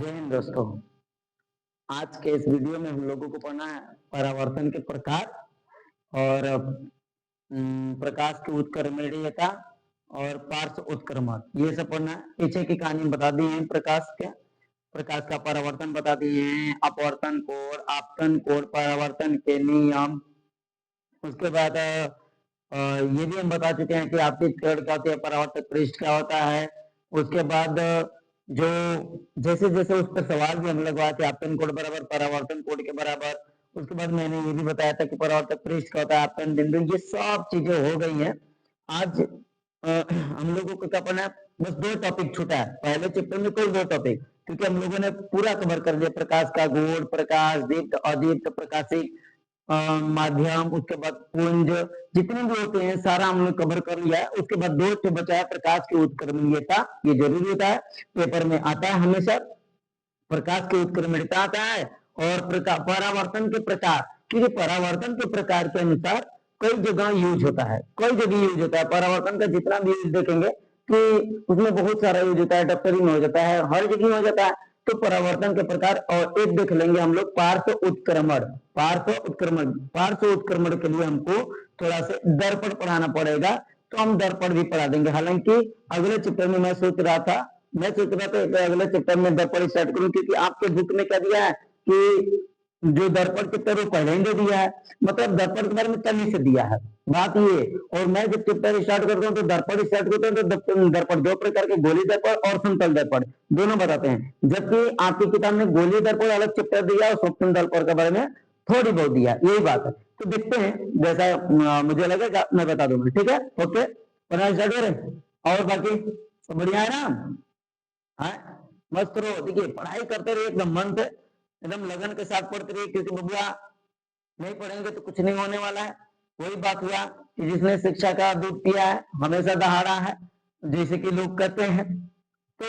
जय हिंद दोस्तों। आज के इस वीडियो में हम लोगों को पढ़ना है परावर्तन के प्रकार और प्रकाश की उत्क्रमणीयता और पार्श्व उत्क्रमण, ये सब पढ़ना है। पीछे की कहानी बता दी है प्रकाश का परावर्तन बता दिए हैं, अपवर्तन कोण, आपतन कोण, परावर्तन के नियम। उसके बाद ये भी हम बता चुके हैं कि आपतित किरण क्या होती है, परावर्तक पृष्ठ क्या होता है। उसके बाद जो जैसे जैसे उस पर सवाल भी हम लगवाए थे, आपतन कोण बराबर परावर्तन कोण के बराबर। उसके बाद मैंने ये भी बताया था कि परावर्तक पृष्ठ क्या होता है, आपतन बिंदु, ये सब चीजें हो गई हैं। आज हम लोगों को क्या पढ़ना है, बस 2 टॉपिक छूटा है पहले चैप्टर में, कोई 2 टॉपिक, क्योंकि हम लोगों ने पूरा कवर कर लिया। प्रकाश का गुण, प्रकाश दीप्त अदीप्त, प्रकाशिक माध्यम, उसके बाद पुंज, जितने भी होते हैं सारा हमने कवर कर लिया है। उसके बाद 2 से बचा है प्रकाश की उत्क्रमणीयता, ये जरूरी होता है, पेपर में आता है हमेशा। प्रकाश की उत्क्रमणीयता आता है और परावर्तन के प्रकार, क्योंकि परावर्तन के प्रकार के अनुसार कई जगह यूज होता है, कई जगह यूज होता है। परावर्तन का जितना भी यूज देखेंगे कि उसमें बहुत सारा यूज होता है, डॉक्टरी में हो जाता है, हर जगह हो जाता है। तो परावर्तन के प्रकार और एक देख लेंगे हम लोग, पार्श्व उत्क्रमण। पार्श्व उत्क्रमण के लिए हमको थोड़ा से दर्पण पढ़ाना पड़ेगा, तो हम दर्पण भी पढ़ा देंगे। हालांकि अगले चैप्टर में मैं सोच रहा था अगले चैप्टर में दर्पण स्टार्ट करूं, क्योंकि आपके बुक में क्या दिया है कि जो दर्पण के तरह पहले ही दिया है, मतलब दर्पण के बारे में कमी से दिया है बात ये। और मैं जब चैप्टर स्टार्ट करता हूँ तो दर्पण स्टार्ट करता हूँ तो दर्पण 2 प्रकार के, गोली दर्पण और समतल दर्पण, दोनों बताते हैं। जबकि आपकी किताब में गोली दर्पण अलग चैप्टर दिया और समतल दर्पण के बारे में थोड़ी बहुत दिया, यही बात है। तो देखते हैं, जैसा मुझे लगेगा मैं बता दूंगा, ठीक है। ओके, पढ़ना स्टार्ट करें। और बाकी सब बढ़िया है ना? मस्त रहो, देखिए पढ़ाई करते रहिए एकदम मन से, एकदम लगन के साथ पढ़ते रहिए, क्योंकि बबुआ नहीं पढ़ेंगे तो कुछ नहीं होने वाला है। वही बात हुआ कि जिसने शिक्षा का दूध पिया है हमेशा दहाड़ा है, जैसे कि लोग कहते हैं। तो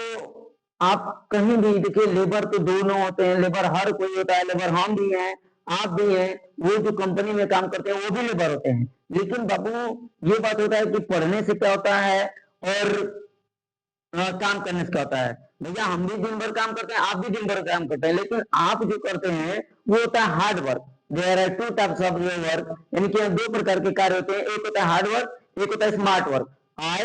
आप कहीं भी देखिए, लेबर तो दोनों होते हैं, लेबर हर कोई होता है, लेबर हम भी हैं, आप भी हैं, वो जो कंपनी में काम करते हैं वो भी लेबर होते हैं। लेकिन बाबू ये बात होता है कि पढ़ने से क्या होता है और काम करने से क्या होता है। भैया हम भी दिन भर काम करते हैं, आप भी दिन भर काम करते हैं, लेकिन आप जो करते हैं वो होता है hard work. There are 2 types of work, यानी कि 2 प्रकार के कार्य होते हैं, एक होता है हार्ड वर्क, एक होता है स्मार्ट वर्क। आई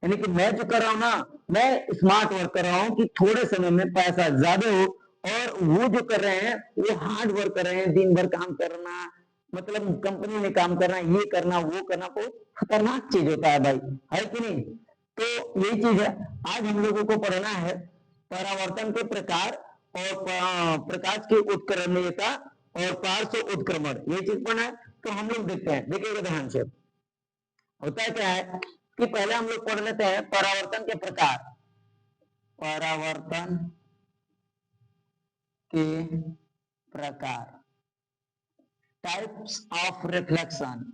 यानी कि मैं जो कर रहा हूँ ना, मैं स्मार्ट वर्क कर रहा हूँ कि थोड़े समय में पैसा ज्यादा हो, और वो जो कर रहे हैं वो हार्ड वर्क कर रहे हैं, दिन भर काम करना, मतलब कंपनी में काम करना, ये करना वो करना, बहुत खतरनाक चीज होता है भाई, है कि नहीं? तो यही चीज है, आज हम लोगों को पढ़ना है परावर्तन के प्रकार और प्रकाश की उत्क्रमणीयता और पार्श्व उत्क्रमण, ये चीज पढ़ना है। तो हम लोग देखते हैं, देखिएगा ध्यान से। होता है क्या है कि पहले हम लोग पढ़ लेते हैं परावर्तन के प्रकार। परावर्तन के प्रकार, types of reflection,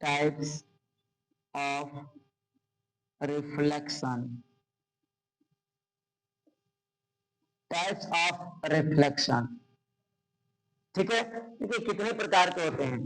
types of reflection, types of reflection, ठीक है। देखिए कितने प्रकार के होते हैं,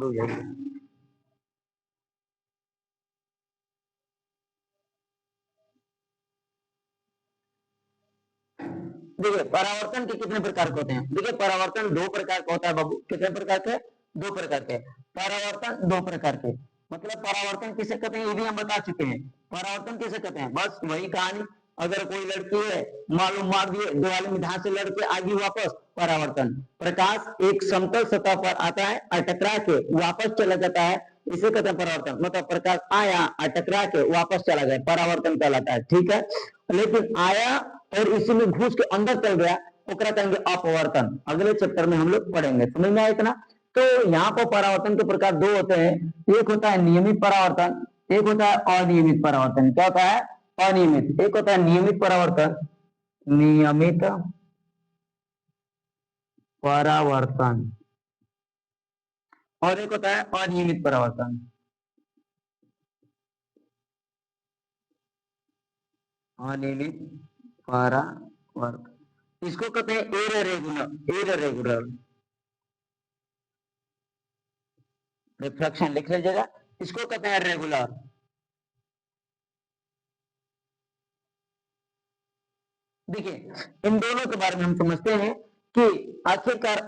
देखिए परावर्तन के कितने प्रकार के होते हैं। देखिए परावर्तन 2 प्रकार का होता है बाबू, कितने प्रकार के? 2 प्रकार के। परावर्तन 2 प्रकार के, मतलब परावर्तन किसे कहते हैं ये भी हम बता चुके हैं। परावर्तन किसे कहते हैं, बस वही कहानी। अगर कोई लड़की है, मालूम मार दिए दिवाली में, धार से लड़के आगे वापस, परावर्तन। प्रकाश एक समतल सतह पर आता है और टकरा के वापस चला जाता है, इसे कहते हैं परावर्तन। मतलब प्रकाश आया और टकरा के वापस चला गया, परावर्तन कहलाता है, ठीक है। लेकिन आया और इसी में घुस के अंदर चल गया, ओकरा कहेंगे अपवर्तन। अगले चैप्टर में हम लोग पढ़ेंगे, समझ में आया इतना? तो यहाँ पर परावर्तन के प्रकार 2 होते हैं, एक होता है नियमित परावर्तन, एक होता है अनियमित परावर्तन। क्या होता है? अनियमित। एक होता है नियमित परावर्तन, नियमित परावर्तन, और एक होता है अनियमित परावर्तन, अनियमित परावर्तन। इसको कहते हैं इरेगुलर, इरेगुलर रिफ्रैक्शन, लिख लीजिएगा। इसको कहते हैं रेगुलर। देखिए इन दोनों के बारे में हम समझते हैं कि आखिरकार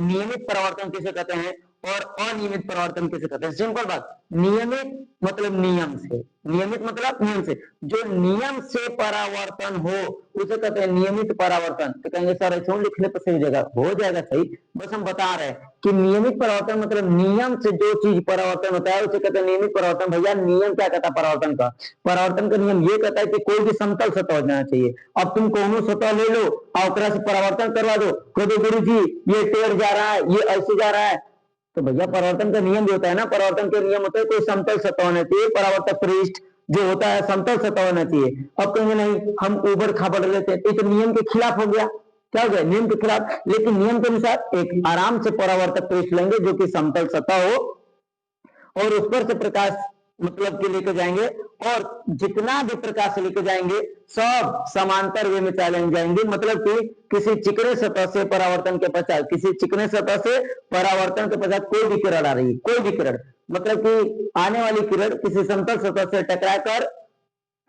नियमित परावर्तन किसे कहते हैं और अनियमित परावर्तन किसे कहते हैं। सिंपल बात, नियमित मतलब नियम से, नियमित मतलब नियम से, जो नियम से परावर्तन हो उसे कहते हैं नियमित परावर्तन। तो कहेंगे सर ऐसे लिखने पर सही हो जाएगा सही, बस हम बता रहे हैं कि नियमित परावर्तन मतलब नियम से जो चीज परावर्तन होता है उसे कहते हैं नियमित परावर्तन। भैया नियम क्या कहता है परावर्तन का? परावर्तन का नियम ये कहता है कि कोई भी समतल सतह हो जाना चाहिए। अब तुम कोनो सतह ले लो और से परावर्तन करवा दो, कह दो गुरु जी ये टेढ़ जा रहा है, ये ऐसे जा रहा है, तो भैया परावर्तन का नियम जो होता है ना, परावर्तन के नियम होते हैं कोई समतल सतह होना चाहिए, परावर्तक पृष्ठ जो होता है समतल सतह होना चाहिए। अब कहेंगे नहीं हम ऊबड़ खाबड़ लेते हैं, तो नियम के खिलाफ हो गया। क्या हो गया? नियम के खिलाफ। लेकिन नियम के अनुसार एक आराम से परावर्तक पृष्ठ लेंगे जो कि समतल सतह हो और उस पर से प्रकाश मतलब के लेकर जाएंगे, और जितना भी प्रकाश लेकर जाएंगे सब समांतर वे में चले जाएंगे। मतलब कि किसी चिकने सतह से परावर्तन के पश्चात, किसी चिकने सतह से परावर्तन के पश्चात कोई भी किरण आ रही है, कोई भी किरण मतलब कि आने वाली किरण किसी समतल सतह से टकराकर,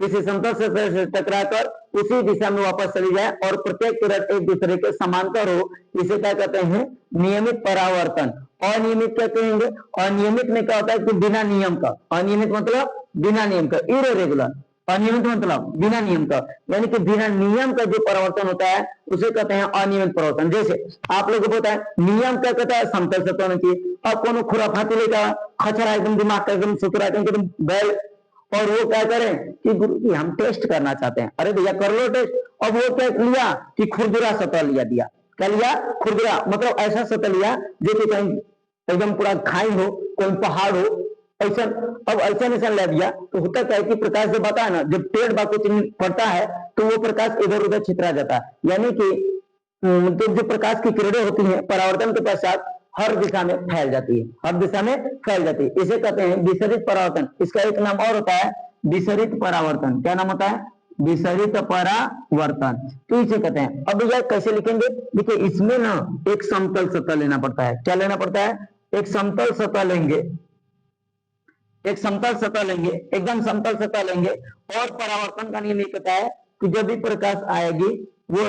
किसी समतल सतह से टकराकर उसी दिशा में वापस चली जाए और प्रत्येक किरण एक दूसरे के समांतर हो, इसे क्या कहते हैं? नियमित परावर्तन। अनियमित क्या कहेंगे? अनियमित में क्या होता है कि बिना नियम का, अनियमित मतलब बिना नियम का, इरेगुलर। अनियमित मतलब बिना नियम का, यानी कि बिना नियम का जो परावर्तन होता है उसे कहते हैं अनियमित परावर्तन। जैसे आप लोगों को पता है नियम क्या कहता है? समतल सतह होना चाहिए। अब कोनो खुराफाती लेकर खचरा एकदम दिमाग का एकदम सुतरा एकदम बैल, और वो क्या करें कि गुरु जी हम टेस्ट करना चाहते हैं। अरे भैया कर लो टेस्ट। अब वो क्या लिया कि खुरदुरा सतह लिया, दिया क्या लिया? खुरदुरा मतलब ऐसा सतह लिया जो कि कहीं एकदम पूरा खाई हो, कोई पहाड़ हो, ऐसा। अब ऐसा ले दिया तो होता क्या है कि प्रकाश जब आता है ना, जब टेढ़ बाको पड़ता है तो वो प्रकाश इधर उधर छितरा जाता है, यानी कि तो जो प्रकाश की किरणें होती हैं परावर्तन के पश्चात हर दिशा में फैल जाती है, हर दिशा में फैल जाती है। इसे कहते हैं विसरित परावर्तन। इसका एक नाम और होता है विसरित परावर्तन। क्या नाम होता है? विसरित परावर्तन। तो इसे कहते हैं। अब भैया कैसे लिखेंगे? देखिए इसमें ना एक समतल सतह लेना पड़ता है। क्या लेना पड़ता है? एक समतल सतह लेंगे, एक समतल सतह लेंगे, एकदम समतल सतह लेंगे, और परावर्तन का नियम ये कहता है कि जब भी प्रकाश आएगी वो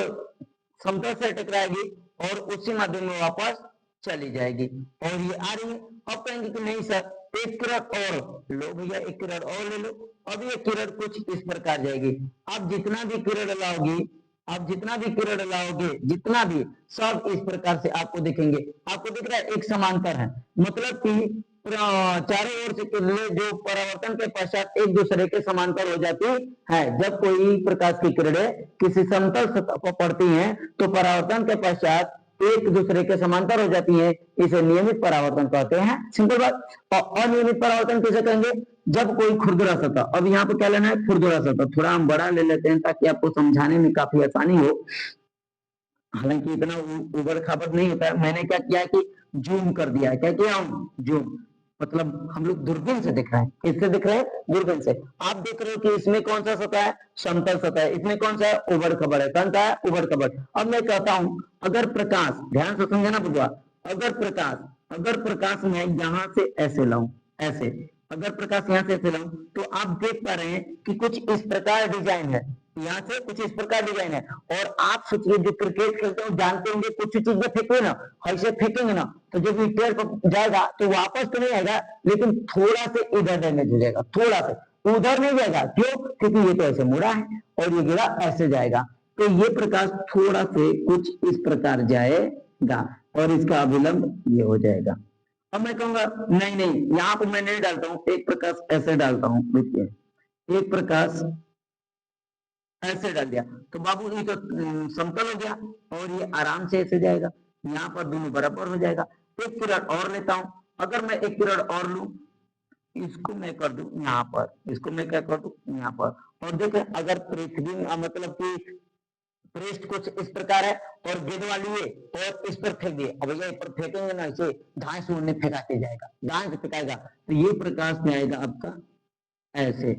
समतल से टकराएगी और उसी माध्यम में वापस चली जाएगी, और ये आ रही है। अब कहेंगे कि नहीं सर एक किरण और लो, भैया एक किरण और ले लो। अब ये किरण कुछ इस प्रकार जाएगी। अब जितना भी किरण लाओगी, आप जितना भी किरण लाओगे, जितना भी, सब इस प्रकार से आपको दिखेंगे। आपको दिख रहा है एक समांतर है, मतलब कि चारों ओर से किरणें जो परावर्तन के पश्चात एक दूसरे के समांतर हो जाती है। जब कोई प्रकाश की किरणें किसी समतल सतह पर पड़ती हैं तो परावर्तन के पश्चात एक दूसरे के समांतर हो जाती हैं, इसे नियमित परावर्तन कहते हैं। सिंपल बात। और अनियमित परावर्तन किसे कहेंगे? जब कोई खुरदुरा सतह, अब यहाँ पे क्या लेना है? खुरदुरा सतह। थोड़ा हम बड़ा ले लेते हैं ताकि आपको समझाने में काफी आसानी हो, हालांकि इतना उबड़ खाबड़ नहीं होता है। मैंने क्या किया कि जूम कर दिया है। क्या किया? जूम मतलब हम लोग दूरबीन से दिख रहे हैं, इससे दिख रहे हैं दूरबीन से। आप देख रहे हो कि इसमें कौन सा सतह है? समतल सतह है। इसमें कौन सा है? उबड़ खबड़ है। कौन सा है? उबड़ खबड़। अब मैं कहता हूं अगर प्रकाश, ध्यान से समझना बुआ, अगर प्रकाश मैं यहां से ऐसे लाऊं, ऐसे, अगर प्रकाश यहां से ऐसे लाऊं तो आप देख पा रहे हैं कि कुछ इस प्रकार डिजाइन है, यहाँ से कुछ इस प्रकार डिजाइन है। और आप सोचिए जो क्रिकेट खेलते हो जानते होंगे, कुछ चीज में फेंके ना, ऐसे फेंकेंगे ना तो जब विकेट पर जाएगा तो वापस तो नहीं आएगा, लेकिन थोड़ा से इधर डैमेज हो जाएगा, थोड़ा से उधर नहीं जाएगा। क्यों? क्योंकि ये तो ऐसे मुड़ा है और ये गिरा ऐसे जाएगा, तो ये प्रकाश थोड़ा से कुछ इस प्रकार जाएगा और इसका अभिलंब ये हो जाएगा। अब मैं कहूंगा नहीं नहीं यहाँ पर मैं नहीं डालता हूँ, एक प्रकाश ऐसे डालता हूँ। देखिए एक प्रकाश ऐसे डाल दिया तो बाबू ये तो समतल हो गया और ये आराम से ऐसे जाएगा, यहाँ पर दोनों बराबर हो जाएगा। एक किरण और लेता हूं, अगर मैं एक किरण और लूं, इसको मैं कर दूं यहाँ पर, इसको मैं क्या कर दूं यहाँ पर, और देखें अगर पृथ्वी मतलब कि पृष्ठ कुछ इस प्रकार है और गेंद वाली है और इस पर फेंक दिए। अब भैया पर फेंकेंगे ना, इसे दाएं से उड़ने फेंकाते जाएगा, दाएं से फेंकाएगा तो ये प्रकाश में आएगा आपका ऐसे।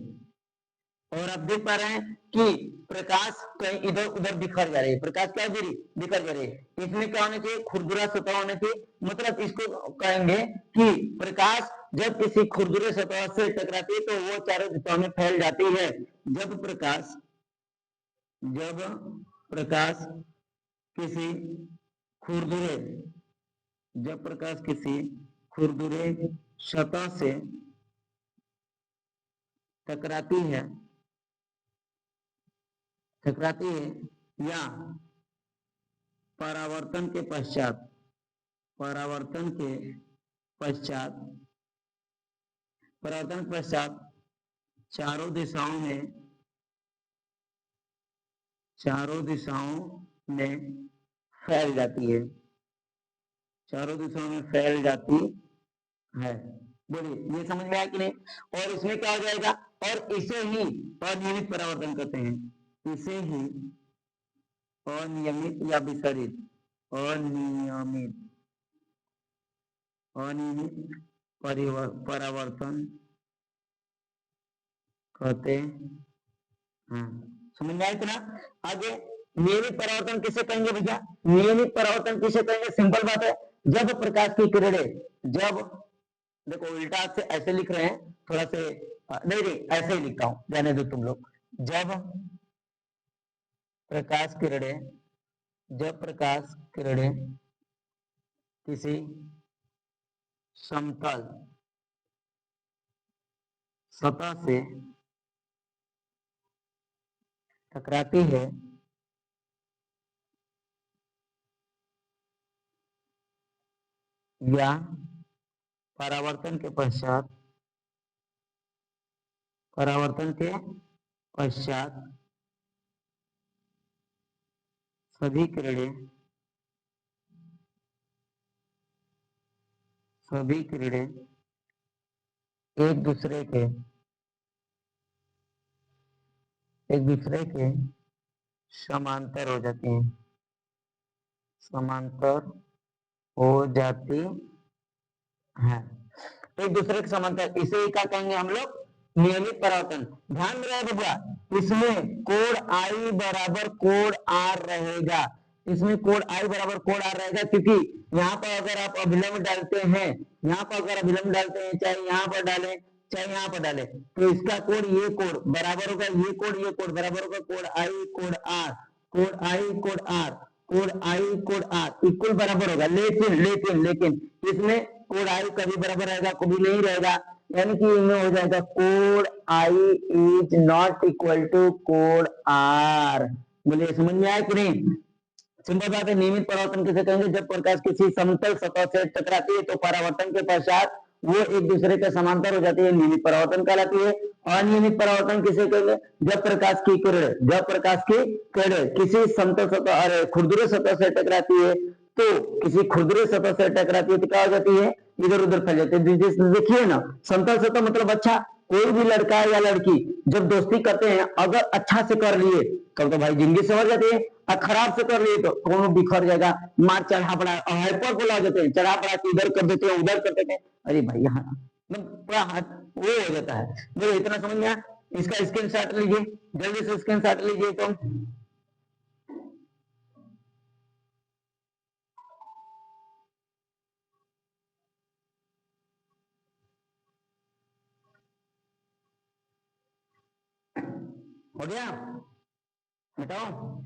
और आप देख पा रहे हैं कि प्रकाश कहीं इधर उधर बिखर जा रही है, प्रकाश क्या बिखर जा रही है। इसमें क्या होने चाहिए? खुरदुरा सतह होने चाहिए। मतलब इसको कहेंगे कि प्रकाश जब किसी खुरदुरे सतह से टकराती है तो वो चारों दिशाओं में फैल जाती है। जब प्रकाश किसी खुरदुरे जब प्रकाश किसी खुरदुरे सतह से टकराती है या परावर्तन के पश्चात परावर्तन के पश्चात चारों दिशाओं में फैल जाती है बोलिए ये समझ में आया कि नहीं। और इसमें क्या हो जाएगा, और इसे ही अनियमित परावर्तन कहते हैं, इसे ही अनियमित या विसरित अनियमित परावर्तन कहते हैं। समझ में आया इतना। आगे नियमित परावर्तन किसे कहेंगे भैया, नियमित परावर्तन किसे कहेंगे, सिंपल बात है। जब प्रकाश की किरणें, जब देखो उल्टा से ऐसे लिख रहे हैं थोड़ा से, नहीं ऐसे ही लिखता हूं, जाने दो तुम लोग। जब प्रकाश किरणें किसी समतल सतह से टकराती है या परावर्तन के पश्चात सभी किरणें एक दूसरे के समांतर हो जाती है, एक दूसरे के समांतर, इसे ही क्या कहेंगे हम लोग, नियमित परावर्तन। ध्यान में रहे भैया, इसमें कोण आई बराबर कोण आर रहेगा, क्योंकि यहाँ पर अगर आप अभिलंब डालते हैं, चाहे यहाँ पर डालें चाहे यहाँ पर डालें, तो इसका कोण ये कोण बराबर होगा, ये कोण बराबर होगा कोण आई कोण आर इक्वल बराबर होगा। लेकिन इसमें कोण आई कभी बराबर रहेगा, कभी नहीं रहेगा, यानी कि इनमें हो जाएगा कोण I is not equal to कोण आर। बोलिए समझ में आया कि नहीं। सिंपल बात है। नियमित परावर्तन किसे कहेंगे, जब प्रकाश किसी समतल सतह से टकराती है तो परावर्तन के पश्चात वो एक दूसरे के समांतर हो जाती है, नियमित परावर्तन कहलाती है। अनियमित परावर्तन किसे कहेंगे, जब प्रकाश की किरणें किसी समतल सतह खुरदुरे सतह से टकराती है, तो क्या हो जाती है, इधर उधर फैल जाती है। देखिए ना, समतल सतह मतलब अच्छा, कोई भी लड़का या लड़की जब दोस्ती करते हैं, अगर अच्छा से कर लिए तब तो भाई जिंदगी संवर जाती है, और खराब से कर लिए तो कौन बिखर जाएगा, मार चढ़ा पड़ा हाइपर बोला जाते हैं, चढ़ा पड़ा के इधर कर देते हैं उधर कर देते हैं, अरे भाई यहाँ पूरा हाथ वो हो जाता है। मुझे इतना समझ में आया। इसका स्क्रीनशॉट लीजिए, जल्दी से स्क्रीनशॉट लीजिए। तो हो गया, बताओ।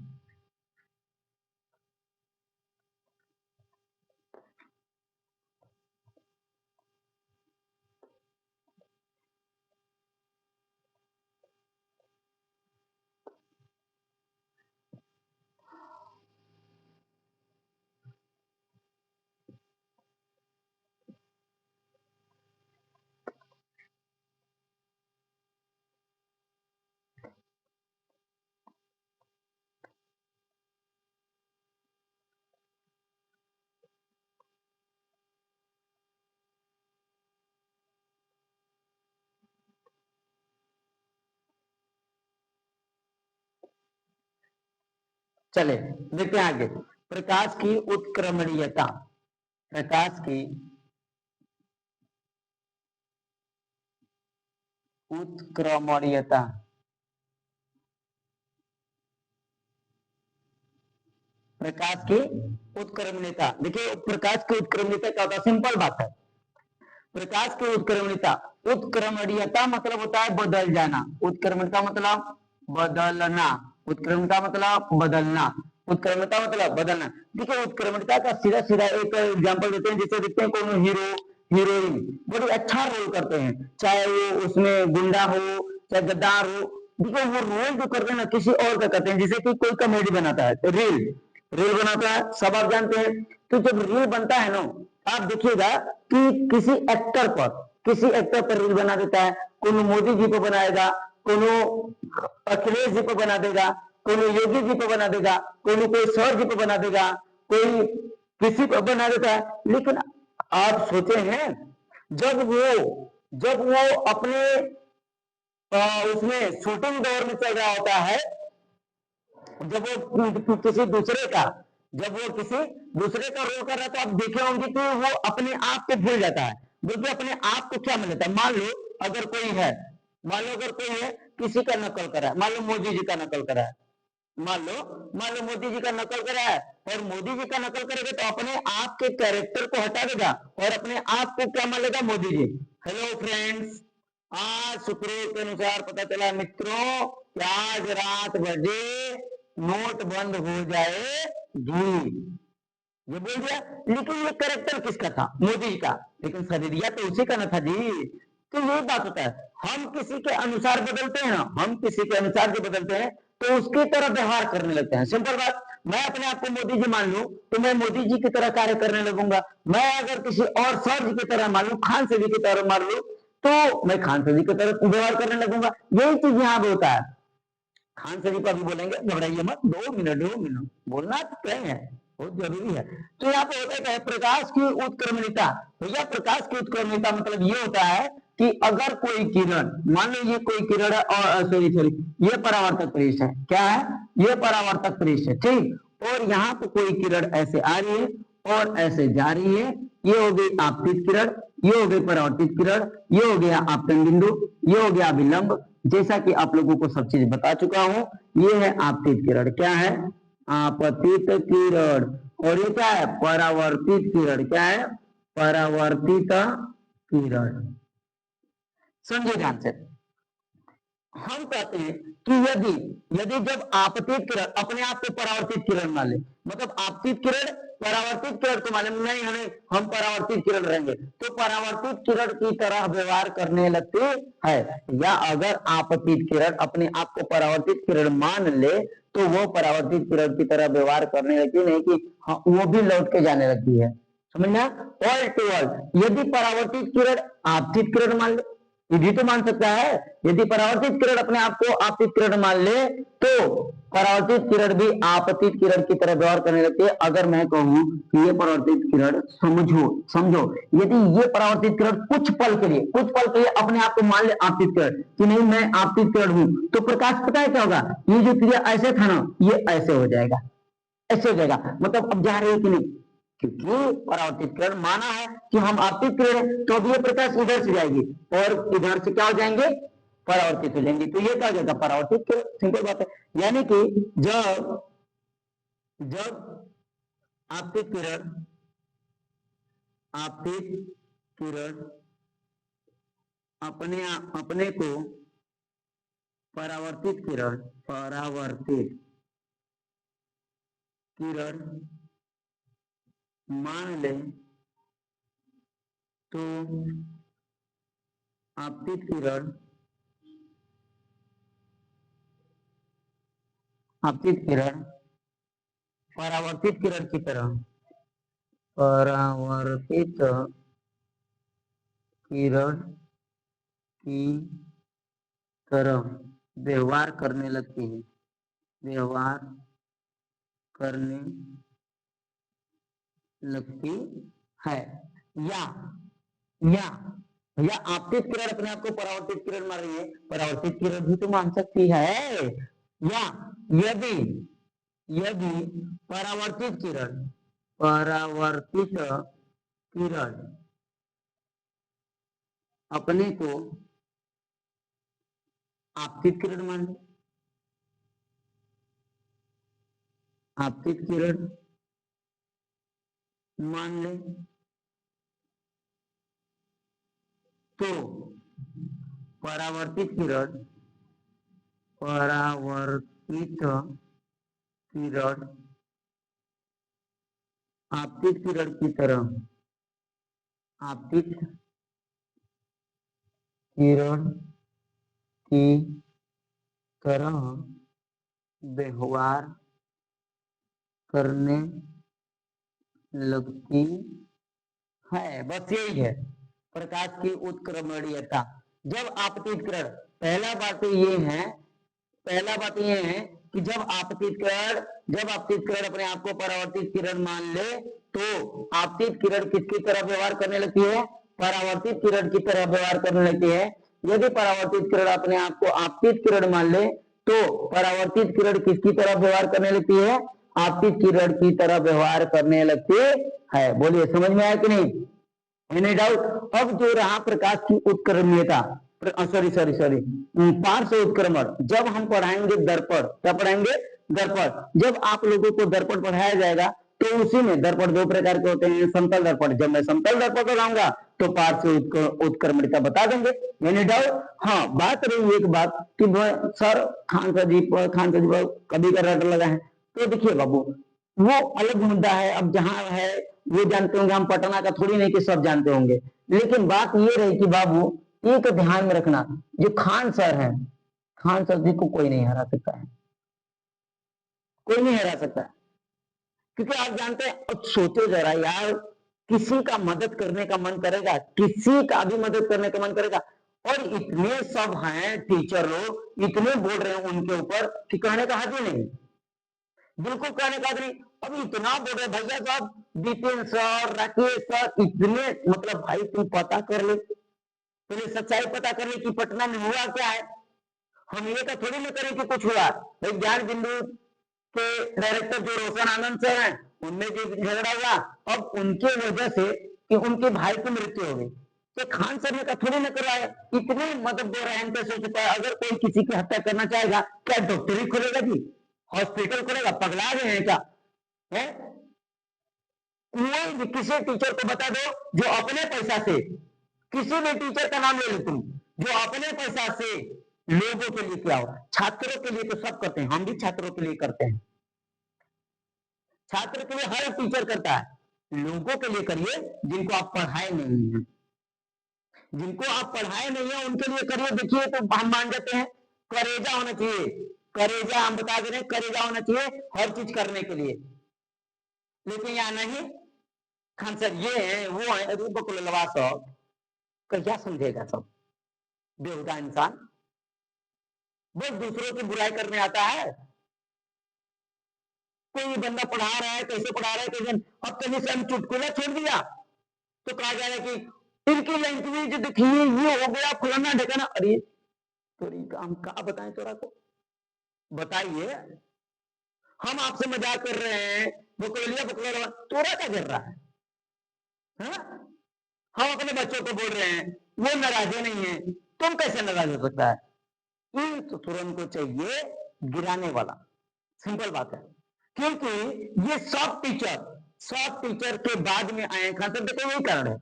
चले देखते हैं आगे। प्रकाश की उत्क्रमणीयता, प्रकाश की उत्क्रमणीयता, प्रकाश की उत्क्रमणीयता। देखिए प्रकाश की उत्क्रमणीयता क्या होता है, सिंपल बात है। प्रकाश की उत्क्रमणीयता मतलब होता है बदल जाना, उत्क्रमणीयता मतलब बदलना, उत्क्रमणिता मतलब बदलना, उत्क्रमणिता मतलब बदलना। देखिए उत्क्रमणिता का सीधा सीधा एक एग्जांपल देते हैं, जैसे देखते हैं कोनो हीरो हीरोइन बड़ी अच्छा रोल करते हैं, चाहे वो उसमें गुंडा हो चाहे गद्दार हो, देखिए वो रोल जो करते हैं ना किसी और का करते हैं। जैसे कि कोई कॉमेडी बनाता है तो रील रील बनाता है, सब आप जानते हैं। तो जब रील बनता है ना, आप देखिएगा कि किसी एक्टर पर रील बना देता है, कोनो मोदी जी को बनाएगा, कोनो अखिलेश जी को बना देगा, कोनो योगी जी को बना देगा, कोनो कोई सर जी को बना देगा, कोई किसी को बना देता है। लेकिन आप सोचे हैं जब वो अपने उसमें शूटिंग दौर में चल रहा होता है, जब वो किसी दूसरे का जब वो किसी दूसरे का रोल कर रहा है, तो आप देखे होंगे कि वो अपने आप को भूल जाता है। देखिए अपने आप को क्या मान लेता है। मान लो अगर कोई है किसी का नकल कर रहा है, मान लो मोदी जी का नकल कर रहा है, मान लो मोदी जी का नकल कर रहा है, और मोदी जी का नकल करेगा तो अपने आप के कैरेक्टर को हटा देगा और अपने आप को क्या मान लेगा, मोदी जी। हेलो फ्रेंड्स, आज सूत्रों के अनुसार पता चला मित्रों कि आज रात बजे नोट बंद हो जाएगी, ये बोल दिया। लेकिन ये करेक्टर किसका था, मोदी जी का, लेकिन शरीरिया तो उसी का ना था जी। तो यही बात होता है, हम किसी के अनुसार बदलते हैं ना, हम किसी के अनुसार जो बदलते हैं तो उसकी तरह व्यवहार करने लगते हैं। सिंपल बात, मैं अपने आप को मोदी जी मान लूं तो मैं मोदी जी की तरह कार्य करने लगूंगा। मैं अगर किसी और सर जी की तरह मान लूं, खान सर जी की तरह मान लूं, तो मैं खान सर जी की तरह व्यवहार करने लगूंगा। यही चीज यहाँ पे होता है। खान सर जी को अभी बोलेंगे, घबराइए मत, 2 मिनट बोलना तो तय है, बहुत जरूरी है। तो यहाँ पे होता है प्रकाश की उत्क्रमणिता। भैया प्रकाश की उत्क्रमणिता मतलब ये होता है कि अगर कोई किरण, मान लो ये कोई किरण है, और सॉरी ये परावर्तक पृष्ठ है, क्या है, ये परावर्तक पृष्ठ है, ठीक। और यहाँ पे कोई किरण ऐसे आ रही है और ऐसे जा रही है, ये हो गई आपतित किरण, ये हो गई परावर्तित किरण, ये हो गया आपतन बिंदु, ये हो गया विलंब। जैसा कि आप लोगों को सब चीज बता चुका हूं, ये है आपतित किरण, क्या है, आपतित किरण। और ये क्या है, परावर्तित किरण, क्या है, परावर्तित किरण। समझे ध्यान से। हम कहते हैं कि यदि यदि जब आपतित किरण अपने आप को परावर्तित किरण मान ले, मतलब आपतित किरण परावर्तित किरण को माने नहीं, हम परावर्तित किरण रहेंगे, तो परावर्तित किरण की तरह व्यवहार करने लगती है। या अगर आपतित किरण अपने आप को परावर्तित किरण मान ले तो वो परावर्तित किरण की तरह व्यवहार करने लगती, नहीं कि हाँ, वो भी लौट के जाने लगती है। समझना, ऑल टू ऑल। यदि परावर्तित किरण आपतित किरण मान ले, ये भी तो मान सकता है, यदि परावर्तित किरण अपने आप को आपतित किरण मान ले तो परावर्तित किरण भी आपतित किरण की तरह व्यवहार करने लगती है। अगर मैं कहूं कि ये परावर्तित किरण समझो, यदि ये परावर्तित किरण कुछ पल के लिए अपने आप को मान ले आपतित किरण कि नहीं मैं आपतित किरण हूं, तो प्रकाश पता है क्या होगा, ये जो क्रिया ऐसे था ना, ये ऐसे हो जाएगा, ऐसे हो जाएगा। मतलब अब जा रहे हैं कि नहीं, क्योंकि परावर्तित किरण माना है कि हम आपतित किरण, तो अब ये प्रकाश इधर से जाएगी और इधर से क्या हो जाएंगे, परावर्तित हो जाएंगे। तो ये क्या हो जाएगा, परावर्तित किरण। सिंपल बात है। यानी कि जब जब आपतित किरण अपने को परावर्तित किरण मान ले तो आपतित किरण परावर्तित किरण की तरह व्यवहार करने लगती है, है। या या या आपतित किरण अपने आप को परावर्तित किरण मान रही है, परावर्तित किरण भी तो मान सकती है। या यदि यदि परावर्तित किरण अपने को आपतित किरण मान ले, तो परावर्तित किरण परावर्तित किरण आपतित किरण की तरह, आपतित किरण की तरह व्यवहार करने लगती है। बस यही है प्रकाश की उत्क्रमणीयता। जब आपतित किरण, पहला बात ये है कि जब आपतित किरण अपने आप को परावर्तित किरण मान ले तो आपतित किरण किसकी तरह व्यवहार करने लगती है? परावर्तित किरण की तरह व्यवहार करने लगती है। यदि परावर्तित किरण अपने आप को आपतित किरण मान ले तो परावर्तित किरण किसकी तरह व्यवहार करने लगती है? आपतित किरण की तरह व्यवहार करने लगती है। बोलिए समझ में आया कि नहीं? Any doubt? अब जो रहा प्रकाश की उत्क्रमणीयता, सॉरी पार्श्व उत्क्रमण। जब हम पढ़ाएंगे दर्पण, क्या पढ़ाएंगे? दर्पण। जब आप लोगों को दर्पण पढ़ाया जाएगा तो उसी में दर्पण दो प्रकार के होते हैं, समतल दर्पण। जब मैं समतल दर्पण पढ़ाऊंगा तो पार्श्व उत्क्रमणीयता बता देंगे। Any doubt? हाँ, बात रही एक बात कि सर खान सर जी पर कभी का रट लगा है, तो देखिए बाबू वो अलग मुद्दा है। अब जहां है वो जानते होंगे, हम पटना का थोड़ी नहीं कि सब जानते होंगे, लेकिन बात ये रही कि बाबू एक ध्यान में रखना, जो खान सर हैं, खान सर जी को कोई नहीं हरा सकता है, कोई नहीं हरा सकता है। क्योंकि आप जानते हैं, अब सोचो जरा यार, किसी का मदद करने का मन करेगा, किसी का भी मदद करने का मन करेगा, और इतने सब हैं टीचर लोग, इतने बोल रहे हैं उनके ऊपर कि कहने का हद ही नहीं, बिल्कुल कहने का नहीं। अब इतना बोल रहे भैया साहब, विपिन सर, राकेश सर, इतने, मतलब भाई तुम पता कर ले, पहले सच्चाई पता कर ले कि पटना में हुआ क्या है। हम ये का थोड़ी ना करें कि कुछ हुआ। भाई ज्ञान बिंदु के डायरेक्टर जो रोशन आनंद सर हैं, उनमें जो झगड़ा हुआ, अब उनके वजह से कि उनके भाई की मृत्यु हो गई, तो खान सर ने का थोड़ी ना करवाया। इतने मदद दे रहे हैं, कैसे होता है? अगर कोई किसी की हत्या करना चाहेगा, क्या डॉक्टरी खोलेगा जी? हॉस्पिटल खोलेगा? पगला गए हैं क्या? है? कोई भी किसी टीचर को बता दो जो अपने पैसा से, किसी भी टीचर का नाम ले लो तुम, जो अपने पैसा से लोगों के लिए क्या हो, छात्रों के लिए तो सब करते हैं, हम भी छात्रों के लिए करते हैं, छात्र के लिए हर टीचर करता है, लोगों के लिए करिए जिनको आप पढ़ाए नहीं है, जिनको आप पढ़ाए नहीं है उनके लिए करिए। देखिए तो हम मान जाते हैं, करेजा होना चाहिए, करेजा, हम बता दे रहे हैं, करेजा होना चाहिए हर चीज करने के लिए। लेकिन यहाँ नहीं, खान सर ये है वो है, अरे बकुल सब क्या समझेगा? सब बेहुदा इंसान, बस दूसरों की बुराई करने आता है। कोई बंदा पढ़ा रहा है, कैसे पढ़ा रहा है, कैसे, अब कहीं से हम चुटकुला छोड़ दिया तो कहा जा रहा है कि इनकी लैंग्वेज देखिए, ये हो गया फलाना ढेकाना। अरे तोरी का हम कहा बताएं तोरा को? बताइए, हम आपसे मजाक कर रहे हैं, बकलोलिया तोरा क्या कर रहा है? हा? हम अपने बच्चों को बोल रहे हैं, वो नाराजे नहीं है, तुम कैसे नाराज हो सकता है? तो तुरंत को चाहिए गिराने वाला, सिंपल बात है। क्योंकि ये सब टीचर के बाद में आए खान सर, देखो यही कारण है,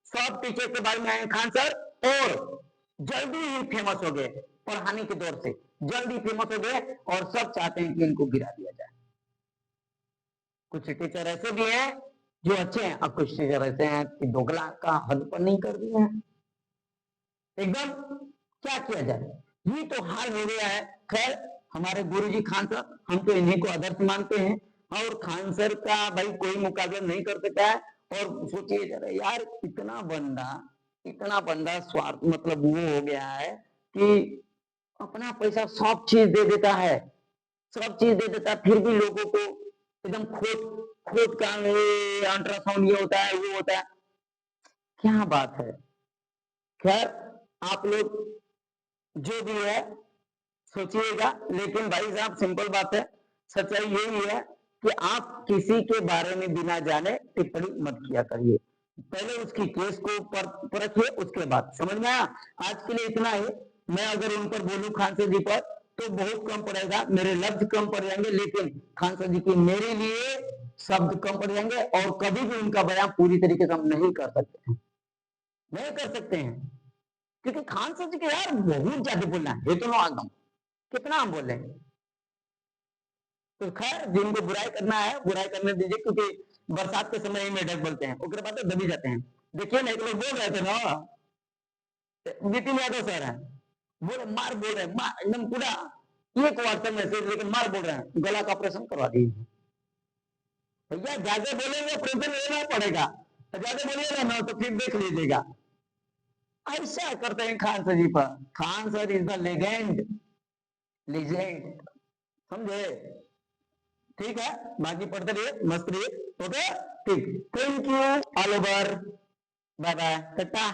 सब टीचर के बाद में आए खान सर, और जल्दी ही फेमस हो गए, पढ़ाने के दौर से जल्दी फेमस हो गए, और सब चाहते हैं कि इनको गिरा दिया जाए। कुछ टीचर ऐसे भी हैं जो अच्छे हैं, और कुछ टीचर ऐसे हैं कि दोगला का हद पर नहीं कर दिए हैं एकदम। क्या किया जाए, ये तो हाल हो गया है। खैर, हमारे गुरुजी खान सर, हम तो इन्हीं को आदर्श मानते हैं, और खान सर का भाई कोई मुकाबला नहीं कर सकता है। और सोचिए जरा यार, इतना बंदा स्वार्थ, मतलब वो हो गया है कि अपना पैसा सब चीज दे देता है, सब चीज दे देता है, फिर भी लोगों को एकदम खोट का अल्ट्रासाउंड ये होता है, वो होता है, क्या बात है। खैर, आप लोग जो भी है सोचिएगा, लेकिन भाई साहब सिंपल बात है, सच्चाई यही है कि आप किसी के बारे में बिना जाने टिप्पणी मत किया करिए, पहले उसकी केस को परखिए, उसके बाद। समझ में आया? आज के लिए इतना ही। मैं अगर उन पर बोलूं खान सर जी पर तो बहुत कम पड़ेगा, मेरे लफ्ज कम पड़ जाएंगे, लेकिन खान सर जी की मेरे लिए शब्द कम पड़ जाएंगे, और कभी भी उनका बयान पूरी तरीके से हम नहीं कर सकते हैं, नहीं कर सकते हैं, क्योंकि खान सर जी के यार बहुत ज्यादा बोलना है, ये तो नो आदम, कितना हम बोले। तो खैर जिनको बुराई करना है बुराई करने दीजिए, क्योंकि बरसात के समय ही मेढक बोलते हैं, उसके बाद दबी जाते हैं। देखिए ना, एक लोग बोल रहे थे ना, नितिन यादव सर है, बोले मार बोल रहे हैं, मार एकदम पूरा एक व्हाट्सएप मैसेज, लेकिन मार बोल रहे हैं, गला का ऑपरेशन करवा दीजिए। भैया ज्यादा बोलेंगे ऑपरेशन लेना पड़ेगा, ज्यादा बोलिएगा ना तो फिर देख लीजिएगा। ऐसा करते हैं खान सर जी पर। Khan sir is the legend, legend, समझे। ठीक है, बाकी पढ़ते रहिए, मस्त रहिए। ओके, ठीक, thank you all over, bye bye, Tata.